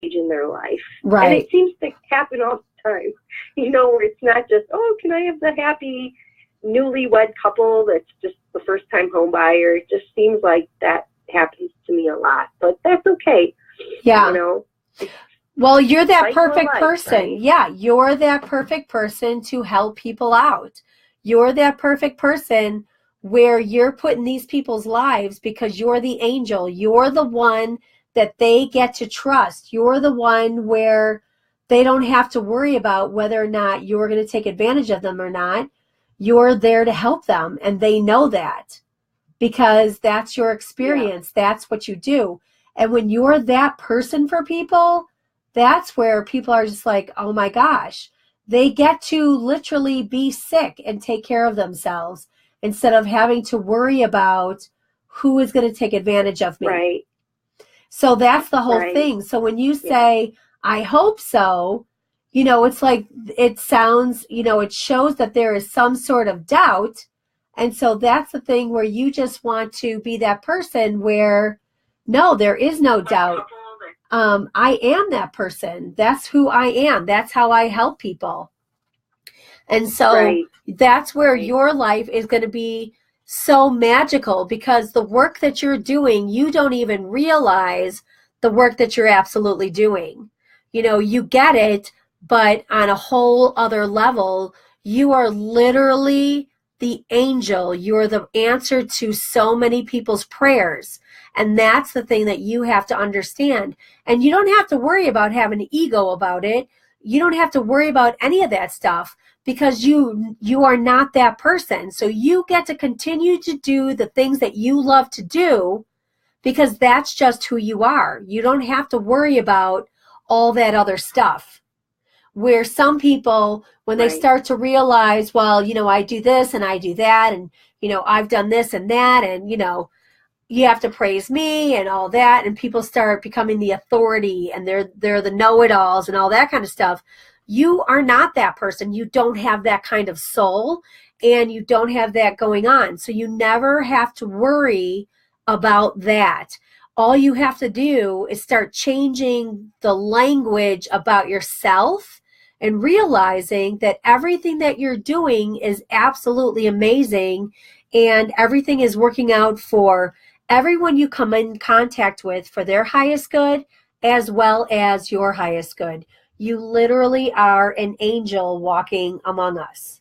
in their life. Right. And it seems to happen all the time, where it's not just, oh, can I have the happy newlywed couple that's just the first time home buyer. It just seems like that happens to me a lot, but that's okay. Yeah. Well, you're that perfect person. Right? Yeah, you're that perfect person to help people out. You're that perfect person where you're putting these people's lives because you're the angel. You're the one that they get to trust. You're the one where they don't have to worry about whether or not you're going to take advantage of them or not. You're there to help them, and they know that because that's your experience. Yeah. That's what you do. And when you're that person for people, that's where people are just like, oh my gosh, they get to literally be sick and take care of themselves instead of having to worry about who is going to take advantage of me. Right. So that's the whole thing. So when you say, I hope so, it's like, it sounds, it shows that there is some sort of doubt. And so that's the thing where you just want to be that person where, no, there is no doubt. I am that person. That's who I am. That's how I help people. And so that's where your life is going to be so magical because the work that you're doing, you don't even realize the work that you're absolutely doing. You get it, but on a whole other level, you are literally the angel. You're the answer to so many people's prayers. And that's the thing that you have to understand. And you don't have to worry about having an ego about it. You don't have to worry about any of that stuff because you are not that person. So you get to continue to do the things that you love to do because that's just who you are. You don't have to worry about all that other stuff. Where some people, when they start to realize, well, I do this and I do that and, I've done this and that and, you have to praise me and all that. And people start becoming the authority and they're the know-it-alls and all that kind of stuff. You are not that person. You don't have that kind of soul and you don't have that going on. So you never have to worry about that. All you have to do is start changing the language about yourself and realizing that everything that you're doing is absolutely amazing and everything is working out for everyone you come in contact with for their highest good as well as your highest good. You literally are an angel walking among us.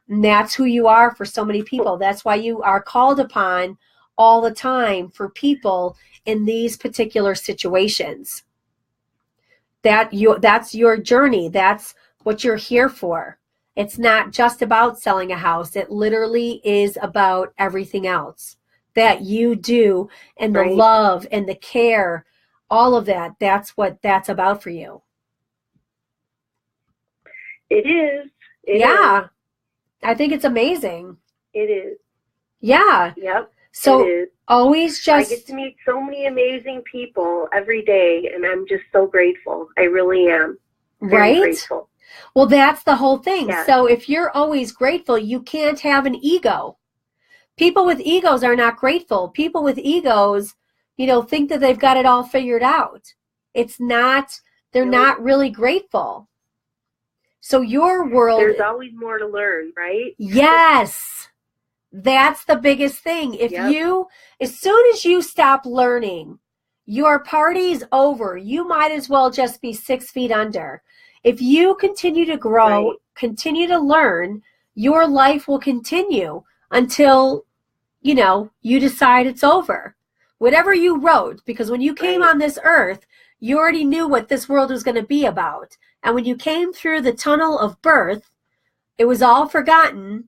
And that's who you are for so many people. That's why you are called upon all the time for people in these particular situations. That's your journey. That's what you're here for. It's not just about selling a house. It literally is about everything else that you do and the love and the care, all of that. That's what that's about for you. It is. It is. Is. I think it's amazing. It is. Yeah. Yep. So it is. Always just... I get to meet so many amazing people every day, and I'm just so grateful. I really am. Very grateful. Well, that's the whole thing. Yeah. So if you're always grateful, you can't have an ego. People with egos are not grateful. People with egos, think that they've got it all figured out. It's not, they're not really grateful. So your world... There's always more to learn, right? Yes. That's the biggest thing. If as soon as you stop learning, your party's over. You might as well just be 6 feet under. If you continue to grow, continue to learn, your life will continue until, you decide it's over. Whatever you wrote, because when you came on this earth, you already knew what this world was going to be about. And when you came through the tunnel of birth, it was all forgotten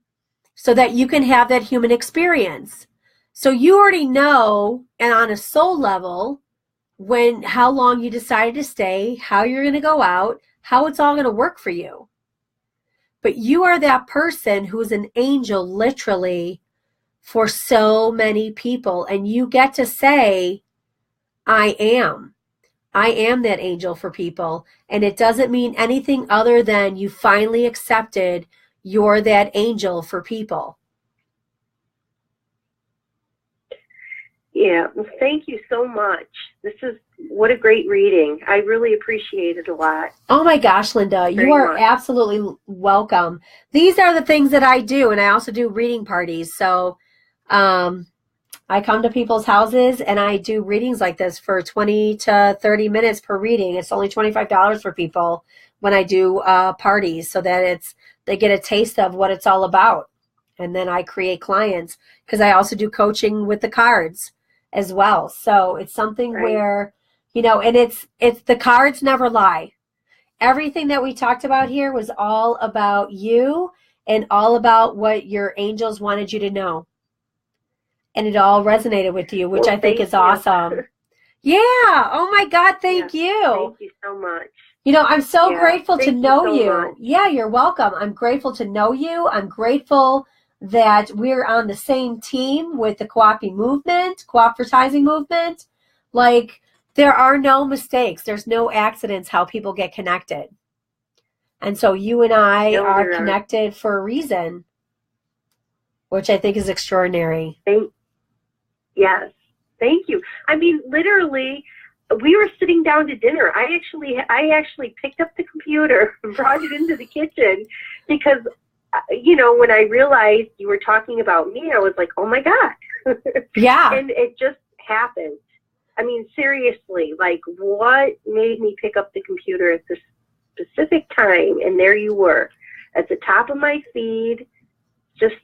so that you can have that human experience. So you already know, and on a soul level, how long you decided to stay, how you're going to go out, how it's all going to work for you. But you are that person who's an angel, literally, for so many people. And you get to say, I am. I am that angel for people. And it doesn't mean anything other than you finally accepted you're that angel for people. Yeah. Well, thank you so much. This is what a great reading. I really appreciate it a lot. Oh my gosh, Linda, you are absolutely welcome. These are the things that I do, and I also do reading parties. So I come to people's houses and I do readings like this for 20 to 30 minutes per reading. It's only $25 for people when I do parties, so that they get a taste of what it's all about. And then I create clients, because I also do coaching with the cards as well. So it's something where, and it's the cards never lie. Everything that we talked about here was all about you and all about what your angels wanted you to know. And it all resonated with you, which I think is awesome. Yeah. Oh my God. Thank you. Thank you so much. I'm so grateful to know you. Yeah, you're welcome. I'm grateful to know you. I'm grateful that we're on the same team with the cooperativizing movement. Like, there are no mistakes. There's no accidents how people get connected. And so you and I are connected for a reason, which I think is extraordinary. Yes. Thank you. I mean, literally, we were sitting down to dinner. I actually picked up the computer and brought it into the kitchen because, when I realized you were talking about me, I was like, oh my God. Yeah. And it just happened. I mean, seriously, like, what made me pick up the computer at this specific time? And there you were at the top of my feed. Just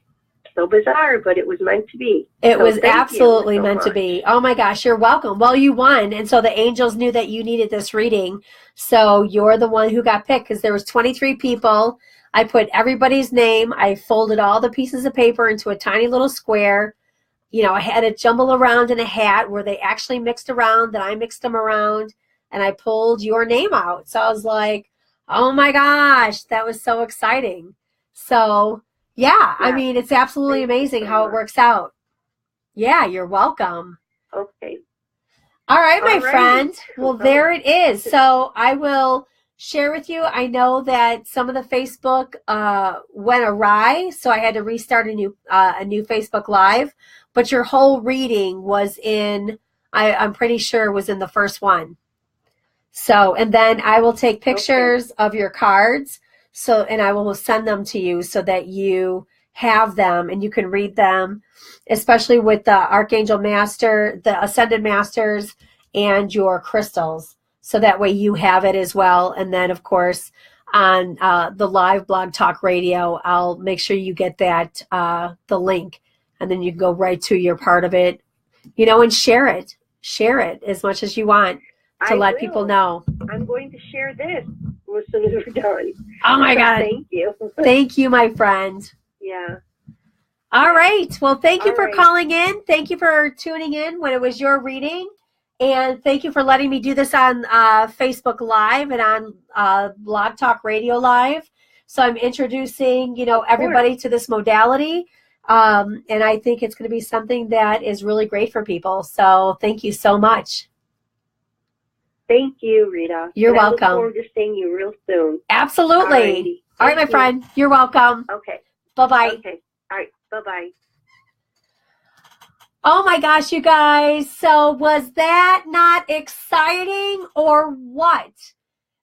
so bizarre, but it was meant to be. It was absolutely meant to be. Oh my gosh, you're welcome. Well, you won, and so the angels knew that you needed this reading, so you're the one who got picked, because there was 23 people. I put everybody's name. I folded all the pieces of paper into a tiny little square. I had it jumble around in a hat where they actually mixed around, then I mixed them around, and I pulled your name out. So I was like, oh my gosh, that was so exciting. So yeah, I mean, it's absolutely amazing how it works out. Yeah, you're welcome. Okay. All right, my friend. Well, there it is. So I will share with you. I know that some of the Facebook went awry, so I had to restart a new Facebook Live. But your whole reading was I'm pretty sure was in the first one. So, and then I will take pictures of your cards. So, and I will send them to you so that you have them and you can read them, especially with the Archangel Master, the Ascended Masters, and your crystals. So that way you have it as well. And then, of course, on the live Blog Talk Radio, I'll make sure you get that, the link, and then you can go right to your part of it, and share it. Share it as much as you want to let people know. I'm going to share this as soon as we're done. Oh my God. Thank you. Thank you, my friend. Yeah. All right. Well, thank you for calling in. Thank you for tuning in when it was your reading. And thank you for letting me do this on Facebook Live and on Blog Talk Radio Live. So I'm introducing, everybody to this modality. And I think it's going to be something that is really great for people. So thank you so much. Thank you, Rita. You're welcome. I look forward to seeing you real soon. Absolutely. All right, my friend. You're welcome. Okay. Bye-bye. Okay. All right. Bye-bye. Oh my gosh, you guys. So was that not exciting or what?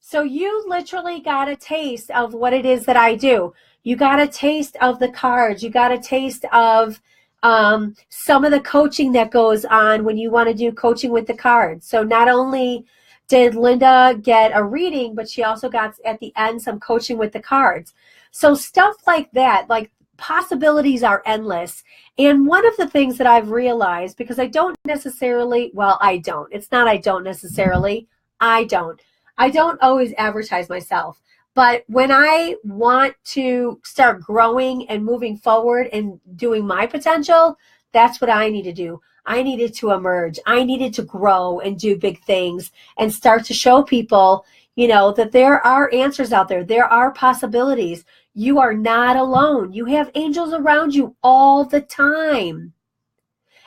So you literally got a taste of what it is that I do. You got a taste of the cards. You got a taste of some of the coaching that goes on when you want to do coaching with the cards. So not only did Linda get a reading, but she also got at the end some coaching with the cards. So stuff like that, like possibilities are endless. And one of the things that I've realized, because I don't necessarily, I don't always advertise myself. But when I want to start growing and moving forward and doing my potential, that's what I need to do. I needed to emerge. I needed to grow and do big things and start to show people, that there are answers out there. There are possibilities. You are not alone. You have angels around you all the time.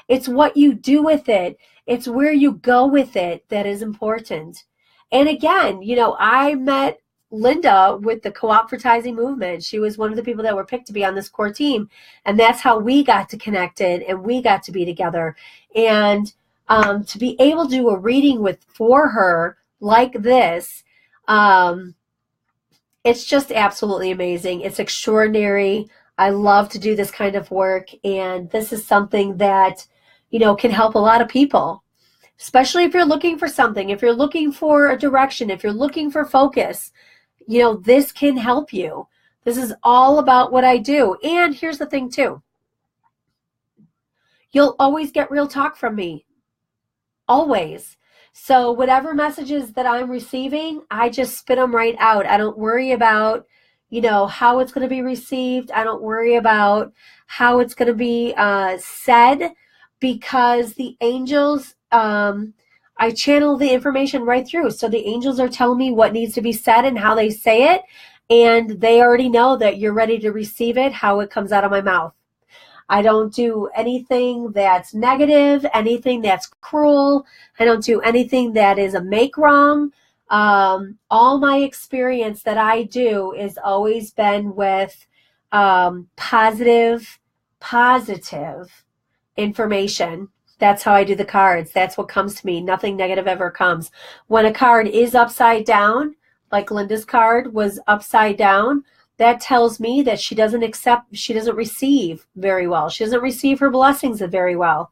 It's what you do with it. It's where you go with it that is important. And again, I met Linda with the cooperativizing movement. She was one of the people that were picked to be on this core team. And that's how we got to connected and we got to be together. And to be able to do a reading for her like this, it's just absolutely amazing. It's extraordinary. I love to do this kind of work, and this is something that, can help a lot of people, especially if you're looking for something, if you're looking for a direction, if you're looking for focus, this can help you. This is all about what I do. And here's the thing too. You'll always get real talk from me. Always. So whatever messages that I'm receiving, I just spit them right out. I don't worry about, how it's going to be received. I don't worry about how it's going to be said, because the angels, I channel the information right through. So the angels are telling me what needs to be said and how they say it. And they already know that you're ready to receive it, how it comes out of my mouth. I don't do anything that's negative, anything that's cruel. I don't do anything that is a make wrong. All my experience that I do is always been with positive information. That's how I do the cards. That's what comes to me. Nothing negative ever comes. When a card is upside down, like Linda's card was upside down, that tells me that she doesn't receive very well. She doesn't receive her blessings very well.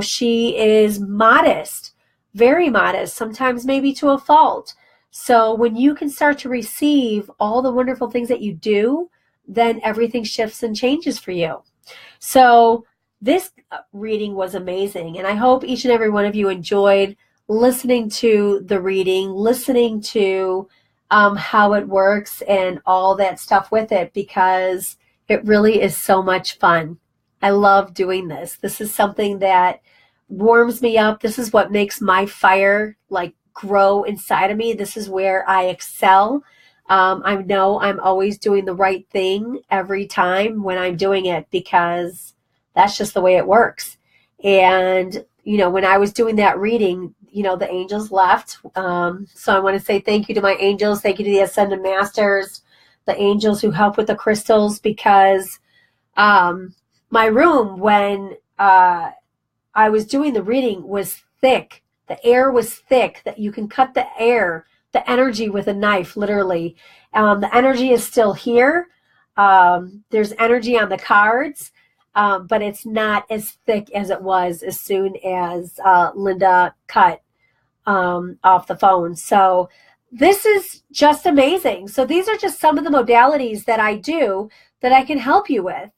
She is modest, very modest, sometimes maybe to a fault. So when you can start to receive all the wonderful things that you do, then everything shifts and changes for you. So this reading was amazing, and I hope each and every one of you enjoyed listening to the reading, listening to how it works and all that stuff with it, because it really is so much fun. I love doing this. This is something that warms me up. This is what makes my fire grow inside of me. This is where I excel. I know I'm always doing the right thing every time when I'm doing it, because that's just the way it works. And, when I was doing that reading, the angels left. So I want to say thank you to my angels. Thank you to the Ascended Masters, the angels who help with the crystals, because my room, when I was doing the reading, was thick. The air was thick, that you can cut the energy with a knife, literally. The energy is still here. There's energy on the cards. But it's not as thick as it was as soon as Linda cut off the phone. So this is just amazing. So these are just some of the modalities that I do that I can help you with.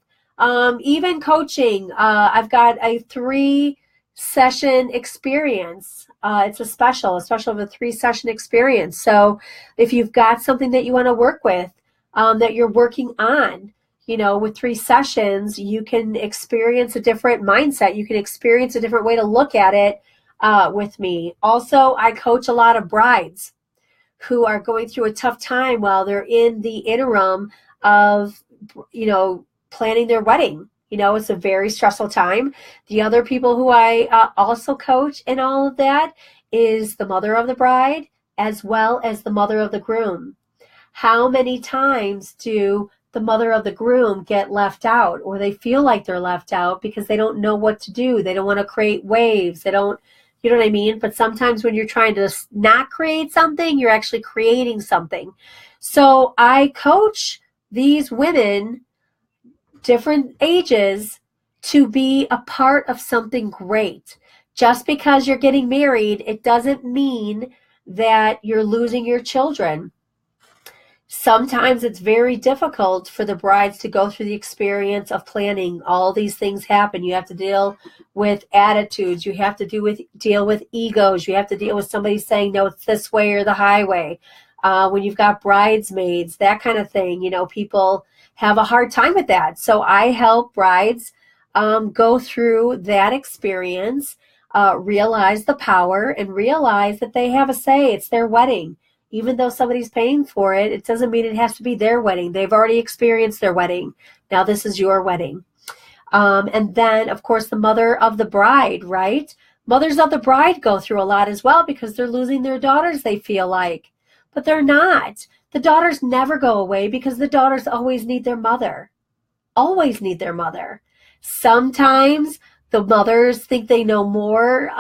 Even coaching. I've got a 3-session experience. It's a special of a 3-session experience. So if you've got something that you want to work with, that you're working on, with 3 sessions, you can experience a different mindset. You can experience a different way to look at it with me. Also, I coach a lot of brides who are going through a tough time while they're in the interim of, planning their wedding. It's a very stressful time. The other people who I also coach in all of that is the mother of the bride as well as the mother of the groom. How many times do the mother of the groom get left out, or they feel like they're left out because they don't know what to do? They don't want to create waves. They don't, you know what I mean? But sometimes when you're trying to not create something, you're actually creating something. So I coach these women, different ages, to be a part of something great. Just because you're getting married, it doesn't mean that you're losing your children. Sometimes it's very difficult for the brides to go through the experience of planning. All these things happen. You have to deal with attitudes. You have to deal with egos. You have to deal with somebody saying, no, it's this way or the highway. When you've got bridesmaids, that kind of thing, people have a hard time with that. So I help brides go through that experience, realize the power, and realize that they have a say. It's their wedding. Even though somebody's paying for it, it doesn't mean it has to be their wedding. They've already experienced their wedding. Now this is your wedding. And then, of course, the mother of the bride, right? Mothers of the bride go through a lot as well because they're losing their daughters, they feel like. But they're not. The daughters never go away because the daughters always need their mother. Always need their mother. Sometimes The mothers think they know more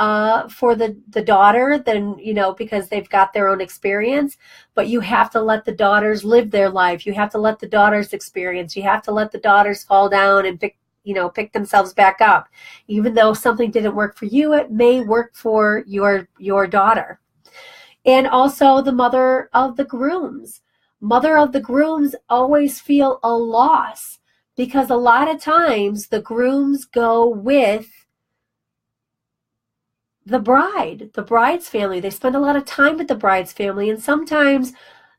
for the daughter than, because they've got their own experience. But you have to let the daughters live their life. You have to let the daughters experience. You have to let the daughters fall down and pick themselves back up. Even though something didn't work for you, it may work for your daughter. And also the mother of the grooms. Mother of the grooms always feel a loss, because a lot of times the grooms go with the bride's family. They spend a lot of time with the bride's family, and sometimes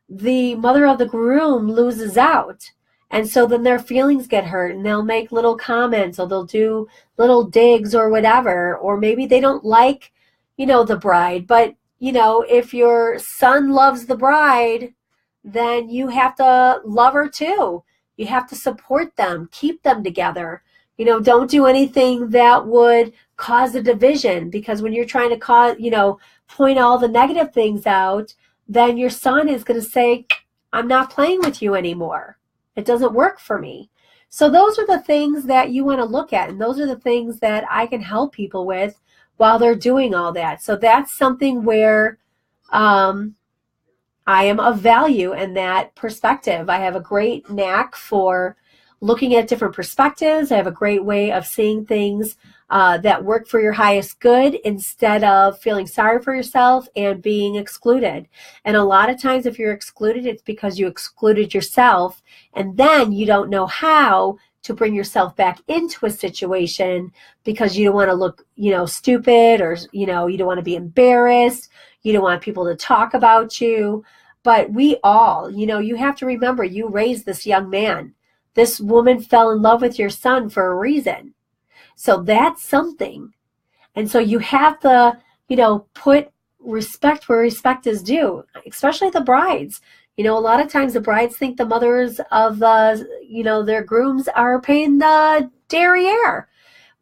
the mother of the groom loses out. And so then their feelings get hurt, and they'll make little comments, or they'll do little digs or whatever. Or maybe they don't like, the bride. But, if your son loves the bride, then you have to love her too. You have to support them, keep them together. Don't do anything that would cause a division, because when you're trying to point all the negative things out, then your son is going to say, I'm not playing with you anymore. It doesn't work for me. So those are the things that you want to look at, and those are the things that I can help people with while they're doing all that. So that's something where I am of value in that perspective. I have a great knack for looking at different perspectives. I have a great way of seeing things that work for your highest good, instead of feeling sorry for yourself and being excluded. And a lot of times if you're excluded, it's because you excluded yourself, and then you don't know how to bring yourself back into a situation, because you don't want to look, stupid, or, you don't want to be embarrassed. You don't want people to talk about you. But we all, you have to remember, you raised this young man. This woman fell in love with your son for a reason. So that's something. And so you have to, put respect where respect is due, especially the brides. A lot of times the brides think the mothers of their grooms are paying the derriere.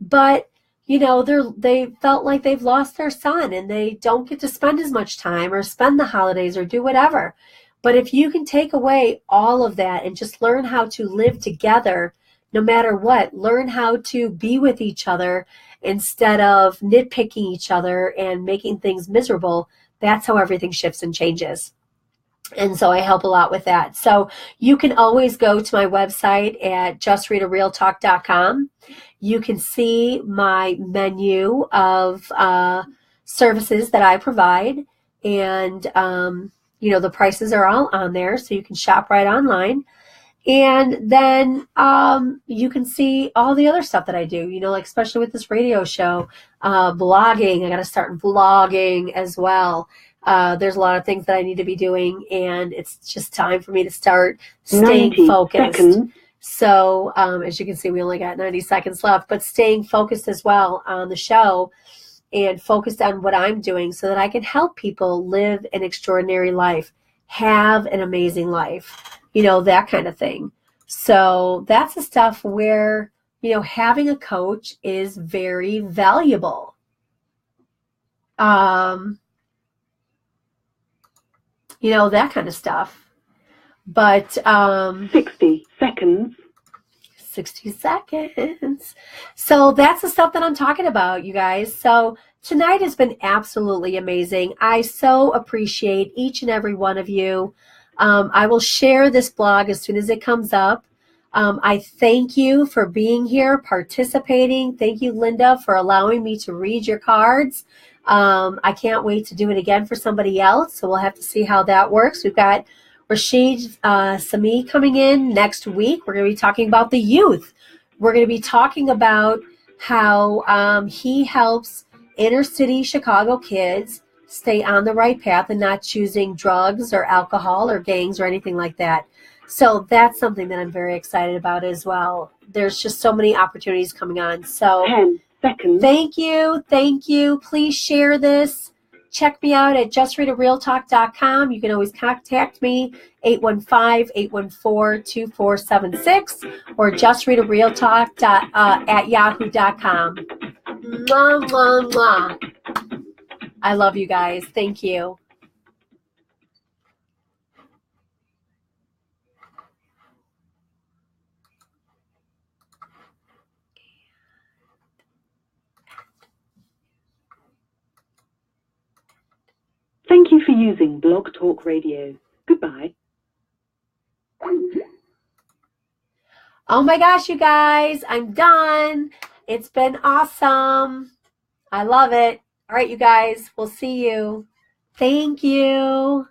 But, they felt like they've lost their son, and they don't get to spend as much time or spend the holidays or do whatever. But if you can take away all of that and just learn how to live together, no matter what, learn how to be with each other instead of nitpicking each other and making things miserable, that's how everything shifts and changes. And so I help a lot with that. So you can always go to my website at JustRitaRealTalk.com. You can see my menu of services that I provide. And, the prices are all on there, so you can shop right online. And then you can see all the other stuff that I do, like especially with this radio show, blogging. I got to start vlogging as well. There's a lot of things that I need to be doing, and it's just time for me to start staying focused. Seconds. So as you can see, we only got 90 seconds left, but staying focused as well on the show, and focused on what I'm doing, so that I can help people live an extraordinary life, have an amazing life, that kind of thing. So that's the stuff where, having a coach is very valuable. That kind of stuff. But 60 seconds. 60 seconds. So that's the stuff that I'm talking about, you guys. So tonight has been absolutely amazing. I so appreciate each and every one of you. I will share this blog as soon as it comes up. I thank you for being here, participating. Thank you, Linda, for allowing me to read your cards. I can't wait to do it again for somebody else, so we'll have to see how that works. We've got Rashid Sami coming in next week. We're going to be talking about the youth. We're going to be talking about how he helps inner city Chicago kids stay on the right path and not choosing drugs or alcohol or gangs or anything like that. So that's something that I'm very excited about as well. There's just so many opportunities coming on. So 10 seconds. Thank you. Thank you. Please share this. Check me out at JustRitaRealTalk.com. You can always contact me, 815-814-2476, or JustRitaRealTalk at yahoo.com. Mwah, mwah, mwah. I love you guys. Thank you. using Blog Talk Radio. Goodbye. Oh my gosh, you guys, I'm done. It's been awesome. I love it. All right, you guys, we'll see you. Thank you.